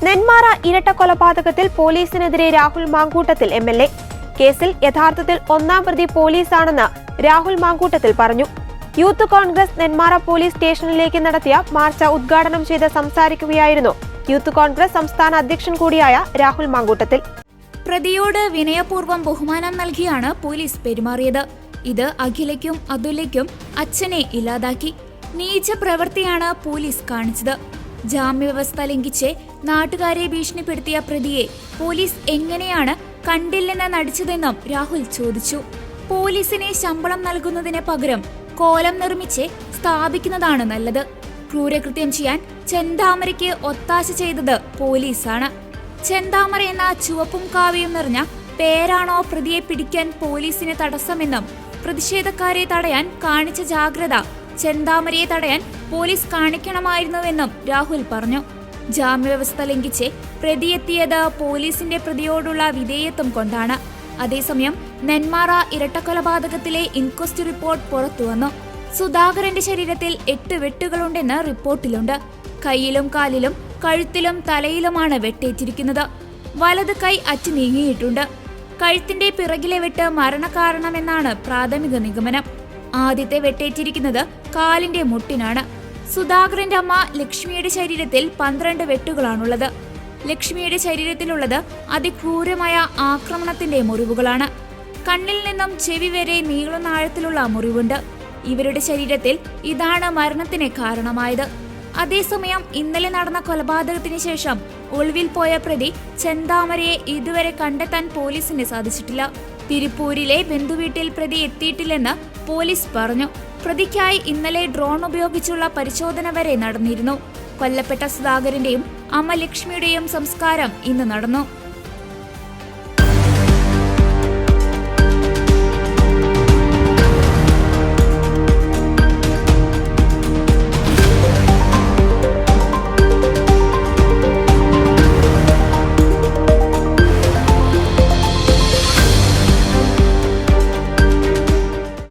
നെന്മാറ ഇരട്ട കൊലപാതകത്തിൽ പോലീസിനെതിരെ രാഹുൽ മാങ്കൂട്ടത്തിൽ MLA. കേസിൽ യഥാർത്ഥത്തിൽ ഒന്നാം പ്രതി പോലീസാണെന്ന് രാഹുൽ മാങ്കൂട്ടത്തിൽ പറഞ്ഞു. യൂത്ത് കോൺഗ്രസ് നെന്മാറ പോലീസ് സ്റ്റേഷനിലേക്ക് നടത്തിയ മാർച്ച് ഉദ്ഘാടനം ചെയ്ത് സംസാരിക്കുകയായിരുന്നു യൂത്ത് കോൺഗ്രസ് സംസ്ഥാന അധ്യക്ഷൻ കൂടിയായ രാഹുൽ മാങ്കൂട്ടത്തിൽ. പ്രതിയോട് വിനയപൂർവ്വം ബഹുമാനം നൽകിയാണ് പോലീസ് പെരുമാറിയത്. ഇത് അഖിലയ്ക്കും അതുല്യയ്ക്കും അച്ഛനെ ഇല്ലാതാക്കി. നീച പ്രവൃത്തിയാണ് പോലീസ് കാണിച്ചത്. ജാമ്യവ്യവസ്ഥ ലംഘിച്ച് നാട്ടുകാരെ ഭീഷണിപ്പെടുത്തിയ പ്രതിയെ പോലീസ് എങ്ങനെയാണ് കണ്ടില്ലെന്ന് നടിച്ചതെന്നും രാഹുൽ ചോദിച്ചു. പോലീസിനെ ശമ്പളം നൽകുന്നതിന് പകരം കോലം നിർമ്മിച്ച് സ്ഥാപിക്കുന്നതാണ് നല്ലത്. ക്രൂരകൃത്യം ചെയ്യാൻ ചെന്താമരയ്ക്ക് ഒത്താശ ചെയ്തത് പോലീസാണ്. ചെന്താമര എന്ന ചുവപ്പും കാവ്യം നിറഞ്ഞ പേരാണോ പ്രതിയെ പിടിക്കാൻ പോലീസിന് തടസ്സമെന്നും പ്രതിഷേധക്കാരെ തടയാൻ കാണിച്ച ജാഗ്രത ചെന്താമരയെ തടയാൻ പോലീസ് കാണിക്കണമായിരുന്നുവെന്നും രാഹുൽ പറഞ്ഞു. ജാമ്യവ്യവസ്ഥ ലംഘിച്ച് പ്രതിയെത്തിയത് പോലീസിന്റെ പ്രതിയോടുള്ള വിധേയത്വം കൊണ്ടാണ്. അതേസമയം നെന്മാറ ഇരട്ടക്കൊലപാതകത്തിലെ ഇൻക്വസ്റ്റ് റിപ്പോർട്ട് പുറത്തുവന്നു. സുധാകരന്റെ ശരീരത്തിൽ 8 വെട്ടുകളുണ്ടെന്ന് റിപ്പോർട്ടിലുണ്ട്. കൈയിലും കാലിലും കഴുത്തിലും തലയിലുമാണ് വെട്ടേറ്റിരിക്കുന്നത്. വലത് കൈ അറ്റ് നീങ്ങിയിട്ടുണ്ട്. കഴുത്തിന്റെ പിറകിലെ വെട്ട് മരണകാരണമെന്നാണ് പ്രാഥമിക നിഗമനം. ആദ്യത്തെ വെട്ടേറ്റിരിക്കുന്നത് കാലിന്റെ മുട്ടിനാണ്. സുധാകരന്റെ അമ്മ ലക്ഷ്മിയുടെ ശരീരത്തിൽ 12 വെട്ടുകളാണുള്ളത്. ലക്ഷ്മിയുടെ ശരീരത്തിലുള്ളത് അതിക്രൂരമായ ആക്രമണത്തിന്റെ മുറിവുകളാണ്. കണ്ണിൽ നിന്നും ചെവി വരെ നീളുന്ന ആഴത്തിലുള്ള മുറിവുണ്ട്. ഇവരുടെ ശരീരത്തിൽ ഇതാണ് മരണത്തിന് കാരണമായത്. അതേസമയം ഇന്നലെ നടന്ന കൊലപാതകത്തിന് ശേഷം ഒളിവിൽ പോയ പ്രതി ചെന്താമരയെ ഇതുവരെ കണ്ടെത്താൻ പോലീസിന് സാധിച്ചിട്ടില്ല. തിരുപ്പൂരിലെ ബന്ധുവീട്ടിൽ പ്രതി എത്തിയിട്ടില്ലെന്ന് പോലീസ് പറഞ്ഞു. പ്രതിക്കായി ഇന്നലെ ഡ്രോൺ ഉപയോഗിച്ചുള്ള പരിശോധന വരെ നടന്നിരുന്നു. കൊല്ലപ്പെട്ട സുധാകരന്റെയും അമ്മ ലക്ഷ്മിയുടെയും സംസ്കാരം ഇന്ന് നടന്നു.